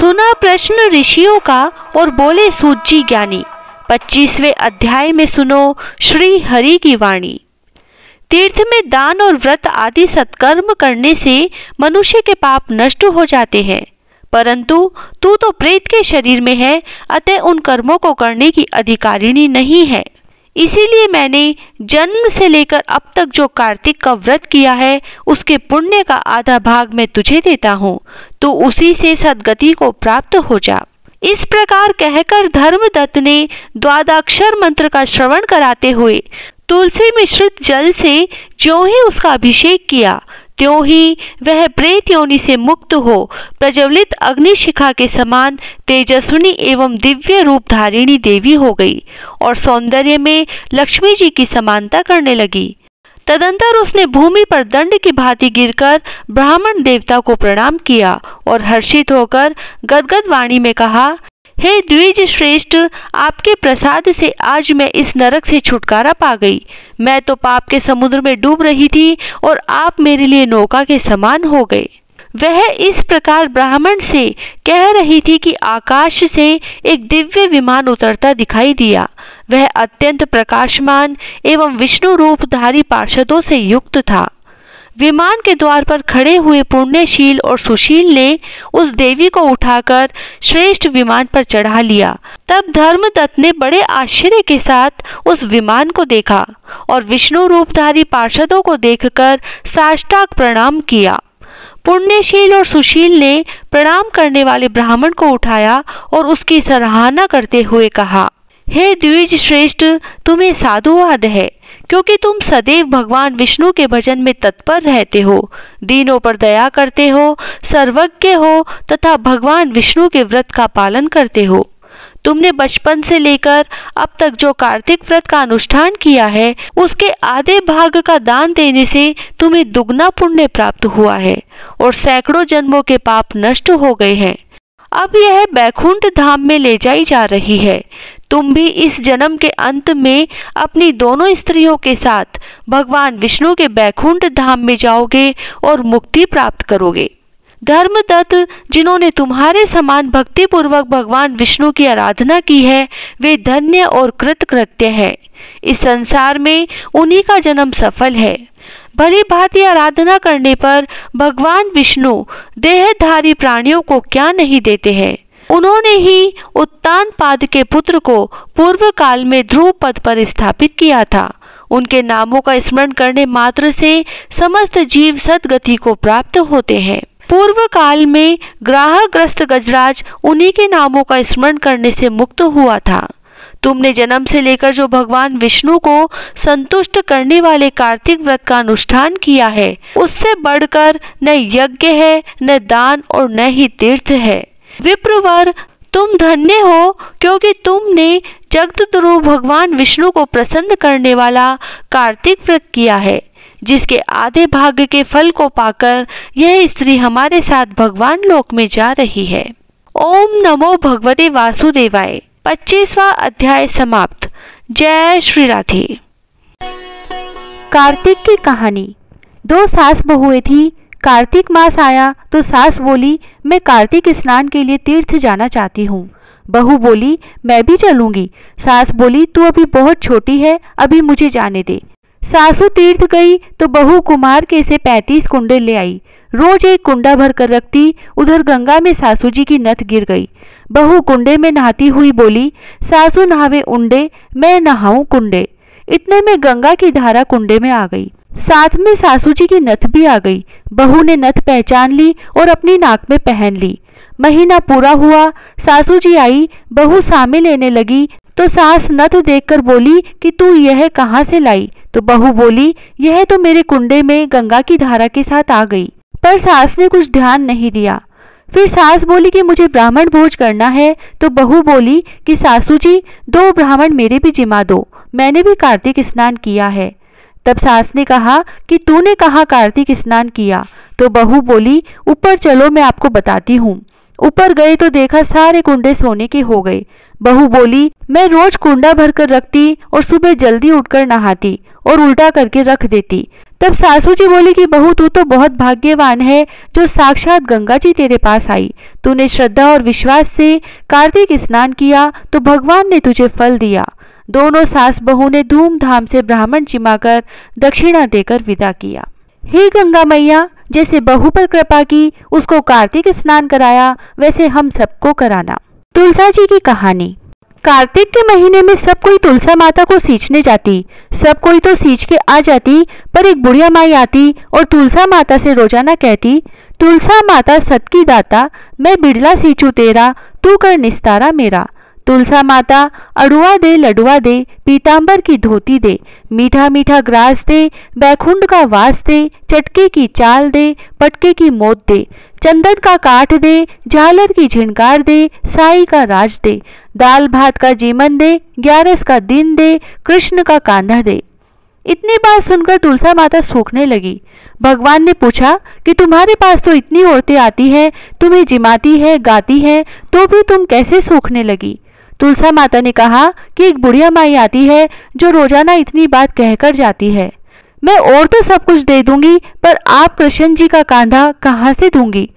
सुना प्रश्न ऋषियों का और बोले सूत जी ज्ञानी। 25वें अध्याय में सुनो श्री हरि की वाणी। तीर्थ में दान और व्रत आदि सत्कर्म करने से मनुष्य के पाप नष्ट हो जाते हैं, परंतु तू तो प्रेत के शरीर में है, अतः उन कर्मों को करने की अधिकारिणी नहीं है। इसीलिए मैंने जन्म से लेकर अब तक जो कार्तिक का व्रत किया है उसके पुण्य का आधा भाग मैं तुझे देता हूँ, तो उसी से सद्गति को प्राप्त हो जा। इस प्रकार कहकर धर्मदत्त ने द्वादक्षर मंत्र का श्रवण कराते हुए तुलसी मिश्रित जल से ज्यों ही उसका अभिषेक किया, त्यों ही वह प्रेत योनि से मुक्त हो प्रज्वलित अग्निशिखा के समान तेजस्विनी एवं दिव्य रूप धारिणी देवी हो गई और सौंदर्य में लक्ष्मी जी की समानता करने लगी। तदंतर उसने भूमि पर दंड की भांति गिरकर ब्राह्मण देवता को प्रणाम किया और हर्षित होकर गदगद वाणी में कहा, हे द्विज श्रेष्ठ, आपके प्रसाद से आज मैं इस नरक से छुटकारा पा गई। मैं तो पाप के समुद्र में डूब रही थी और आप मेरे लिए नौका के समान हो गए। वह इस प्रकार ब्राह्मण से कह रही थी कि आकाश से एक दिव्य विमान उतरता दिखाई दिया। वह अत्यंत प्रकाशमान एवं विष्णु रूपधारी पार्षदों से युक्त था। विमान के द्वार पर खड़े हुए पुण्यशील और सुशील ने उस देवी को उठाकर श्रेष्ठ विमान पर चढ़ा लिया। तब धर्मदत्त ने बड़े आश्चर्य के साथ उस विमान को देखा और विष्णु रूपधारी पार्षदों को देखकर साष्टांग प्रणाम किया। पुण्यशील और सुशील ने प्रणाम करने वाले ब्राह्मण को उठाया और उसकी सराहना करते हुए कहा, हे द्विज श्रेष्ठ, तुम्हें साधुवाद है, क्योंकि तुम सदैव भगवान विष्णु के भजन में तत्पर रहते हो, दीनों पर दया करते हो, सर्वज्ञ हो तथा भगवान विष्णु के व्रत का पालन करते हो। तुमने बचपन से लेकर अब तक जो कार्तिक व्रत का अनुष्ठान किया है उसके आधे भाग का दान देने से तुम्हें दुगना पुण्य प्राप्त हुआ है और सैकड़ों जन्मों के पाप नष्ट हो गए हैं। अब यह बैकुंठ धाम में ले जाई जा रही है। तुम भी इस जन्म के अंत में अपनी दोनों स्त्रियों के साथ भगवान विष्णु के बैकुंठ धाम में जाओगे और मुक्ति प्राप्त करोगे। धर्मदत्त, जिन्होंने तुम्हारे समान भक्ति पूर्वक भगवान विष्णु की आराधना की है, वे धन्य और कृतकृत्य है। इस संसार में उन्हीं का जन्म सफल है। भली भांति आराधना करने पर भगवान विष्णु देहधारी प्राणियों को क्या नहीं देते हैं। उन्होंने ही उत्तानपाद के पुत्र को पूर्व काल में ध्रुव पद पर स्थापित किया था। उनके नामों का स्मरण करने मात्र से समस्त जीव सद्गति को प्राप्त होते हैं। पूर्व काल में ग्राहग्रस्त गजराज उन्हीं के नामों का स्मरण करने से मुक्त हुआ था। तुमने जन्म से लेकर जो भगवान विष्णु को संतुष्ट करने वाले कार्तिक व्रत का अनुष्ठान किया है, उससे बढ़कर न यज्ञ है, न दान और न ही तीर्थ है। विप्रवर, तुम धन्य हो, क्योंकि तुमने जगतगुरु भगवान विष्णु को प्रसन्न करने वाला कार्तिक व्रत किया है, जिसके आधे भाग के फल को पाकर यह स्त्री हमारे साथ भगवान लोक में जा रही है। ओम नमो भगवते वासुदेवाय। 25वां अध्याय समाप्त। जय श्री राधे। कार्तिक की कहानी। दो सास बहुएं थी। कार्तिक मास आया तो सास बोली, मैं कार्तिक स्नान के लिए तीर्थ जाना चाहती हूँ। बहू बोली, मैं भी चलूंगी। सास बोली, तू अभी बहुत छोटी है, अभी मुझे जाने दे। सासू तीर्थ गई तो बहू कुमार के से 35 कुंडे ले आई। रोज एक कुंडा भर कर रखती। उधर गंगा में सासू जी की नथ गिर गई। बहू कुंडे में नहाती हुई बोली, सासू नहावे उंडे, मैं नहाऊं कुंडे। इतने में गंगा की धारा कुंडे में आ गई, साथ में सासू जी की नथ भी आ गई। बहू ने नथ पहचान ली और अपनी नाक में पहन ली। महीना पूरा हुआ, सासू जी आई। बहू सामे लेने लगी तो सास नथ देखकर बोली कि तू यह कहाँ से लाई? तो बहू बोली, यह तो मेरे कुंडे में गंगा की धारा के साथ आ गई। पर सास ने कुछ ध्यान नहीं दिया। फिर सास बोली कि मुझे ब्राह्मण भोज करना है। तो बहू बोली कि सासू जी, 2 ब्राह्मण मेरे भी जिमा दो, मैंने भी कार्तिक स्नान किया है। तब सास ने कहा कि तूने कहाँ कार्तिक स्नान किया? तो बहू बोली, ऊपर चलो, मैं आपको बताती हूँ। ऊपर गए तो देखा सारे कुंडे सोने के हो गए। बहू बोली, मैं रोज कुंडा भरकर रखती और सुबह जल्दी उठकर नहाती और उल्टा करके रख देती, तब सासू जी बोली कि बहू तू तो बहुत भाग्यवान है जो साक्षात गंगा जी तेरे पास आई। तूने श्रद्धा और विश्वास से कार्तिक स्नान किया तो भगवान ने तुझे फल दिया। दोनों सास बहू ने धूमधाम से ब्राह्मण जिमाकर दक्षिणा देकर विदा किया। हे गंगा मैया, जैसे बहू पर कृपा की, उसको कार्तिक स्नान कराया, वैसे हम सबको कराना। तुलसा जी की कहानी। कार्तिक के महीने में सब कोई तुलसा माता को सींचने जाती। सब कोई तो सींच के आ जाती, पर एक बुढ़िया माई आती और तुलसा माता से रोजाना कहती, तुलसा माता सत की दाता, मैं बिड़ला सींचू तेरा, तू कर निस्तारा मेरा। तुलसा माता अड़ुआ दे, लडुआ दे, पीतांबर की धोती दे, मीठा मीठा ग्रास दे, बैकुंठ का वास दे, चटके की चाल दे, पटके की मोत दे, चंदन का काठ दे, झालर की झिनकार दे, साई का राज दे, दाल भात का जीमन दे, 11 का दिन दे, कृष्ण का कांधा दे। इतनी बात सुनकर तुलसा माता सूखने लगी। भगवान ने पूछा कि तुम्हारे पास तो इतनी औरतें आती हैं, तुम्हें जिमाती है, गाती है, तो भी तुम कैसे सूखने लगी? तुलसा माता ने कहा कि एक बुढ़िया माई आती है जो रोजाना इतनी बात कहकर जाती है। मैं और तो सब कुछ दे दूंगी, पर आप कृष्ण जी का कांधा कहाँ से दूंगी?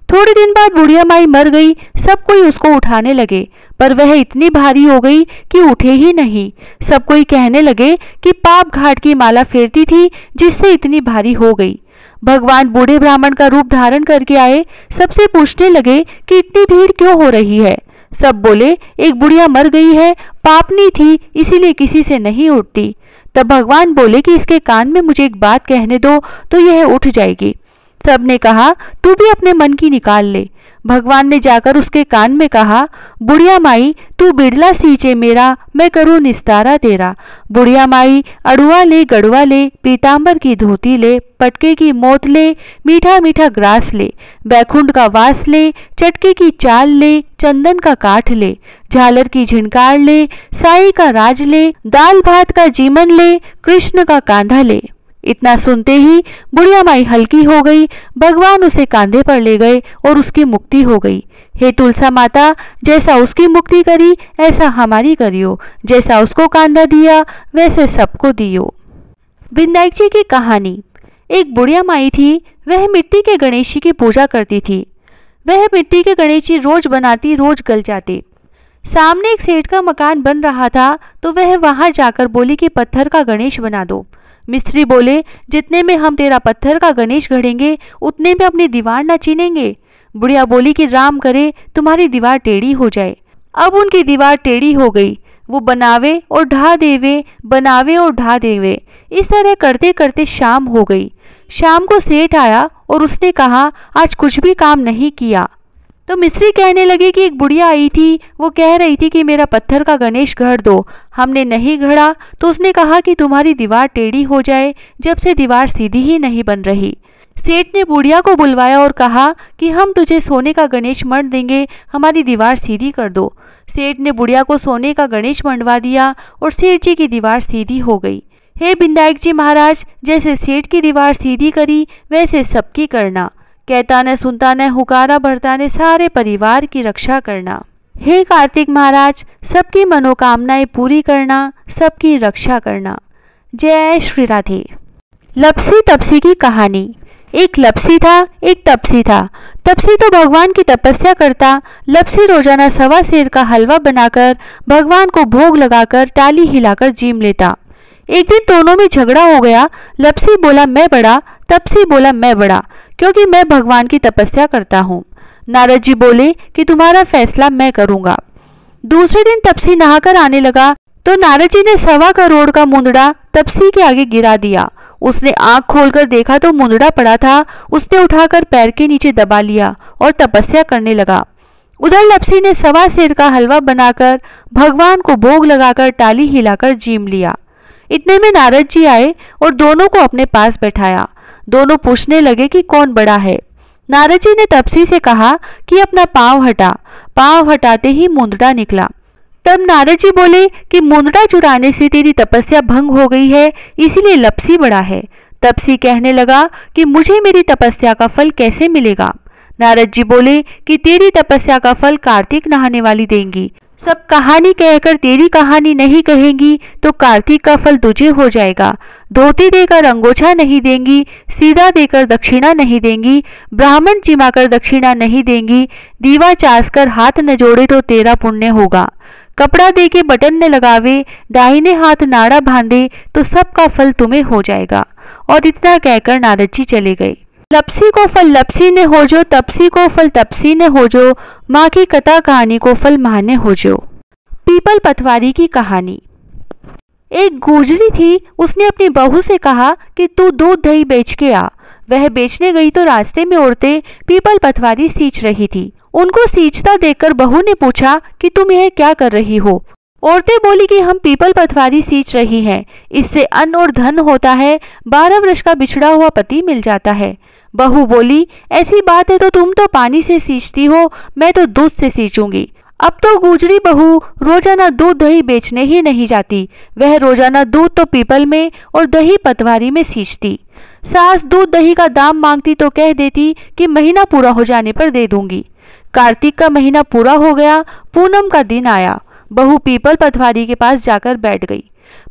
थोड़े दिन बाद बुढ़िया माई मर गई। सब कोई उसको उठाने लगे, पर वह इतनी भारी हो गई कि उठे ही नहीं। सब कोई कहने लगे कि पाप घाट की माला फेरती थी जिससे इतनी भारी हो गई। भगवान बूढ़े ब्राह्मण का रूप धारण करके आए। सबसे पूछने लगे कि इतनी भीड़ क्यों हो रही है? सब बोले, एक बुढ़िया मर गई है, पापनी थी, इसीलिए किसी से नहीं उठती। तब भगवान बोले कि इसके कान में मुझे एक बात कहने दो तो यह उठ जाएगी। सबने कहा, तू भी अपने मन की निकाल ले। भगवान ने जाकर उसके कान में कहा, बुढ़िया माई तू बिड़ला सींचे मेरा, मैं करूँ निस्तारा तेरा। बुढ़िया माई अड़ुआ ले, गड़ुआ ले, पीतांबर की धोती ले, पटके की मोत ले, मीठा मीठा ग्रास ले, बैकुंठ का वास ले, चटके की चाल ले, चंदन का काठ ले, झालर की झिनकार ले, साई का राज ले, दाल भात का जीमन ले, कृष्ण का कांधा ले। इतना सुनते ही बुढ़िया माई हल्की हो गई। भगवान उसे कांधे पर ले गए और उसकी मुक्ति हो गई। हे तुलसा माता, जैसा उसकी मुक्ति करी ऐसा हमारी करियो, जैसा उसको कांधा दिया वैसे सबको दियो। विनायक जी की कहानी। एक बुढ़िया माई थी, वह मिट्टी के गणेश जी की पूजा करती थी। वह मिट्टी के गणेश जी रोज बनाती, रोज गल जाते। सामने एक सेठ का मकान बन रहा था तो वह वहां जाकर बोली कि पत्थर का गणेश बना दो। मिस्त्री बोले, जितने में हम तेरा पत्थर का गणेश गढ़ेंगे उतने में अपनी दीवार न चीनेंगे। बुढ़िया बोली कि राम करे तुम्हारी दीवार टेढ़ी हो जाए। अब उनकी दीवार टेढ़ी हो गई। वो बनावे और ढा देवे, बनावे और ढा देवे। इस तरह करते करते शाम हो गई। शाम को सेठ आया और उसने कहा, आज कुछ भी काम नहीं किया। तो मिस्त्री कहने लगे कि एक बुढ़िया आई थी, वो कह रही थी कि मेरा पत्थर का गणेश गढ़ दो। हमने नहीं गढ़ा तो उसने कहा कि तुम्हारी दीवार टेढ़ी हो जाए। जब से दीवार सीधी ही नहीं बन रही। सेठ ने बुढ़िया को बुलवाया और कहा कि हम तुझे सोने का गणेश मढ़ देंगे, हमारी दीवार सीधी कर दो। सेठ ने बुढ़िया को सोने का गणेश मंडवा दिया और सेठ जी की दीवार सीधी हो गई। हे विनायक जी महाराज, जैसे सेठ की दीवार सीधी करी वैसे सबकी करना। कहता न सुनता न हुकारा भरता ने सारे परिवार की रक्षा करना। हे कार्तिक महाराज, सबकी मनोकामनाएं पूरी करना, सबकी रक्षा करना। जय श्री राधे। लपसी तपसी की कहानी। एक लपसी था, एक तपसी था। तपसी तो भगवान की तपस्या करता। लपसी रोजाना 1.25 सेर का हलवा बनाकर भगवान को भोग लगाकर टाली हिलाकर जीम लेता। एक दिन दोनों में झगड़ा हो गया। लपसी बोला मैं बड़ा, तपसी बोला मैं बड़ा, क्योंकि मैं भगवान की तपस्या करता हूँ। नारद जी बोले कि तुम्हारा फैसला मैं करूँगा। दूसरे दिन तपसी नहाकर आने लगा तो नारद जी ने 1.25 करोड़ का मुंदड़ा तपसी के आगे गिरा दिया। उसने आंख खोलकर देखा तो मुंदड़ा पड़ा था। उसने उठाकर पैर के नीचे दबा लिया और तपस्या करने लगा। उधर लपसी ने 1.25 सेर का हलवा बनाकर भगवान को भोग लगाकर टाली हिलाकर जीम लिया। इतने में नारद जी आए और दोनों को अपने पास बैठाया। दोनों पूछने लगे कि कौन बड़ा है। नारद जी ने तपसी से कहा कि अपना पांव हटा। पांव हटाते ही मुंदड़ा निकला। तब नारद जी बोले कि मुंदड़ा चुराने से तेरी तपस्या भंग हो गई है, इसीलिए लपसी बड़ा है। तपसी कहने लगा कि मुझे मेरी तपस्या का फल कैसे मिलेगा। नारद जी बोले कि तेरी तपस्या का फल कार्तिक नहाने वाली देंगी। सब कहानी कहकर तेरी कहानी नहीं कहेंगी तो कार्तिक का फल तुझे हो जाएगा। धोती देकर अंगोछा नहीं देंगी, सीधा देकर दक्षिणा नहीं देंगी, ब्राह्मण जिमाकर दक्षिणा नहीं देंगी, दीवा चास कर हाथ न जोड़े तो तेरा पुण्य होगा। कपड़ा दे के बटन न लगावे, दाहिने हाथ नाड़ा बांधे तो सबका फल तुम्हें हो जाएगा। और इतना कहकर नारद जी चले गए। लपसी को फल लपसी ने हो जो, तपसी को फल तपसी ने हो जो, माँ की कथा कहानी को फल माँ ने हो जो। पीपल पतवारी की कहानी। एक गुजरी थी, उसने अपनी बहू से कहा कि तू दूध दही बेच के आ। वह बेचने गई तो रास्ते में औरतें पीपल पतवारी सींच रही थी। उनको सींचता देखकर बहू ने पूछा कि तुम यह क्या कर रही हो। औरतें बोली कि हम पीपल पतवारी सींच रही हैं, इससे अन्न और धन होता है, 12 वर्ष का बिछड़ा हुआ पति मिल जाता है। बहू बोली, ऐसी बात है तो तुम तो पानी से सींचती हो, मैं तो दूध से सींचूंगी। अब तो गुजरी बहू रोजाना दूध दही बेचने ही नहीं जाती, वह रोजाना दूध तो पीपल में और दही पतवारी में सींचती। सास दूध दही का दाम मांगती तो कह देती कि महीना पूरा हो जाने पर दे दूंगी। कार्तिक का महीना पूरा हो गया, पूनम का दिन आया। बहू पीपल पतवारी के पास जाकर बैठ गई।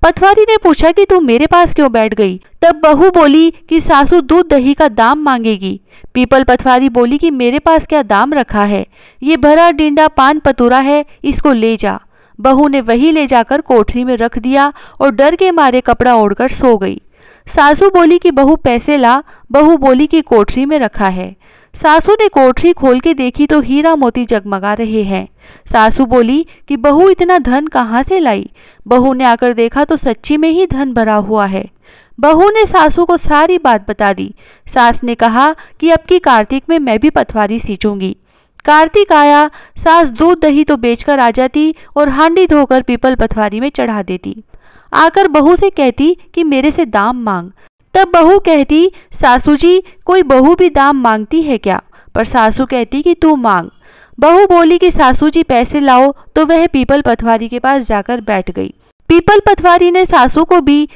पतवारी ने पूछा कि तू मेरे पास क्यों बैठ गई। तब बहू बोली कि सासू दूध दही का दाम मांगेगी। पीपल पतवारी बोली कि मेरे पास क्या दाम रखा है, ये भरा डिंडा पान पतुरा है, इसको ले जा। बहू ने वही ले जाकर कोठरी में रख दिया और डर के मारे कपड़ा ओढ़कर सो गई। सासू बोली कि बहू पैसे ला। बहू बोली कि कोठरी में रखा है। सासू ने कोठरी खोल के देखी तो हीरा मोती जगमगा रहे हैं। सासू बोली कि बहू इतना धन कहाँ से लाई। बहू ने आकर देखा तो सच्ची में ही धन भरा हुआ है। बहू ने सासू को सारी बात बता दी। सास ने कहा कि अब की कार्तिक में मैं भी पतवारी सींचूंगी। कार्तिक आया, सास दूध दही तो बेचकर आ जाती और हांडी धोकर पीपल पतवारी में चढ़ा देती। आकर बहू से कहती कि मेरे से दाम मांग। तब बहू कहती, सासू जी कोई बहू भी दाम मांगती है क्या। पर सासू कहती कि तू मांग। बहू बोली कि सासू जी पैसे लाओ, तो वह पीपल पतवारी के पास जाकर बैठ गई। पीपल पतवारी ने सासू को भी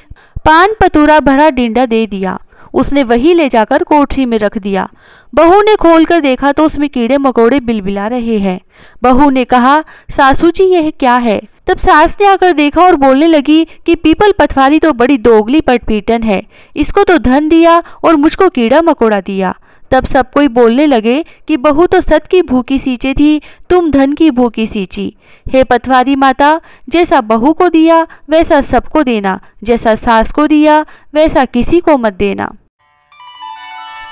पान पतूरा भरा डिंडा दे दिया। उसने वही ले जाकर कोठरी में रख दिया। बहू ने खोलकर देखा तो उसमें कीड़े मकोड़े बिलबिला रहे हैं। बहू ने कहा, सासू जी यह क्या है। तब सास ने आकर देखा और बोलने लगी कि पीपल पतवारी तो बड़ी दोगली पटपीटन है, इसको तो धन दिया और मुझको कीड़ा मकोड़ा दिया। तब सब कोई बोलने लगे कि बहू तो सत की भूखी सींचे थी, तुम धन की भूखी सींची। हे पतवारी माता, जैसा बहू को दिया वैसा सबको देना, जैसा सास को दिया वैसा किसी को मत देना।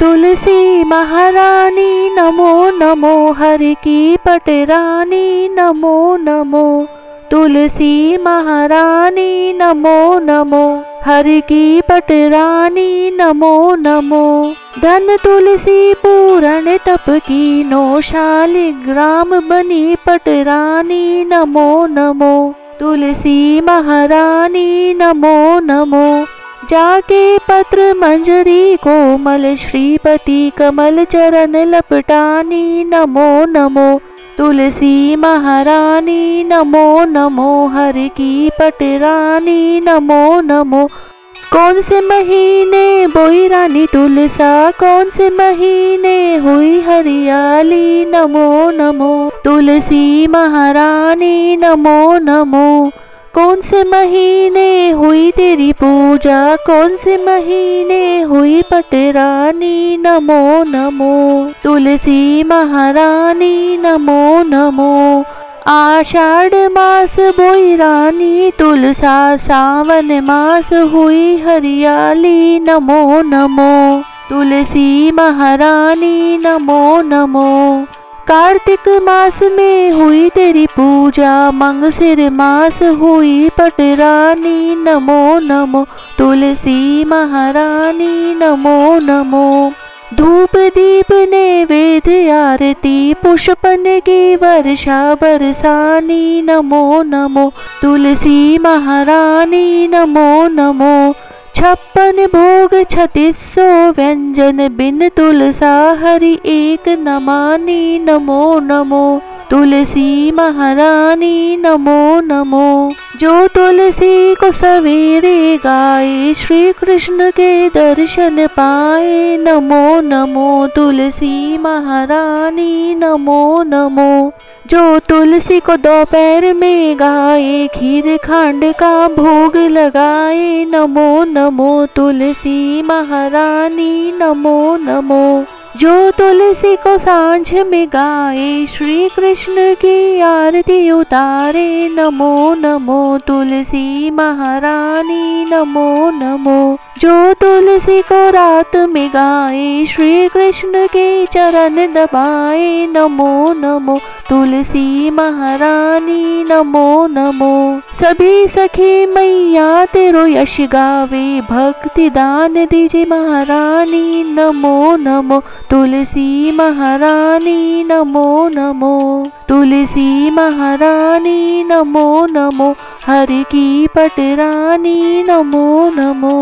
तुलसी महारानी नमो नमो, हर की पटरानी नमो नमो। तुलसी महारानी नमो नमो, हर की पटरानी नमो नमो। धन तुलसी पूरण तप की नो, शालिग्राम बनी पटरानी नमो नमो। तुलसी महारानी नमो नमो। जाके पत्र मंजरी कोमल, श्रीपति कमल चरण लपटानी नमो नमो। तुलसी महारानी नमो नमो, हर की पटरानी नमो नमो। कौन से महीने बोई रानी तुलसा, कौन से महीने हुई हरियाली नमो नमो। तुलसी महारानी नमो नमो। कौन से महीने हुई तेरी पूजा, कौन से महीने हुई पटरानी नमो नमो। तुलसी महारानी नमो नमो। आषाढ़ मास बोई रानी तुलसा, सावन मास हुई हरियाली नमो नमो। तुलसी महारानी नमो नमो। कार्तिक मास में हुई तेरी पूजा, मंगसिर मास हुई पटरानी नमो नमो। तुलसी महारानी नमो नमो। धूप दीप नैवेद्य आरती, पुष्पन की वर्षा बरसानी नमो नमो। तुलसी महारानी नमो नमो। 56 भोग 3600 व्यंजन, बिन तुलसा हरि एक न मानी नमो नमो। तुलसी महारानी नमो नमो। जो तुलसी को सवेरे गाए, श्री कृष्ण के दर्शन पाए नमो नमो। तुलसी महारानी नमो नमो। जो तुलसी को दोपहर में गाए, खीर खांड का भोग लगाए। नमो नमो तुलसी महारानी नमो नमो। जो तुलसी को सांझ में गाए, श्री कृष्ण की आरती उतारे। नमो नमो तुलसी महारानी नमो नमो। जो तुलसी को रात में गाए, श्री कृष्ण के चरण दबाए। नमो नमो तुलसी महारानी नमो नमो। सभी सखी मैया तेरो यश गावे, भक्ति दान दीजिए महारानी। नमो नमो तुलसी महारानी नमो नमो। तुलसी महारानी नमो नमो। हरि की पटरानी नमो नमो।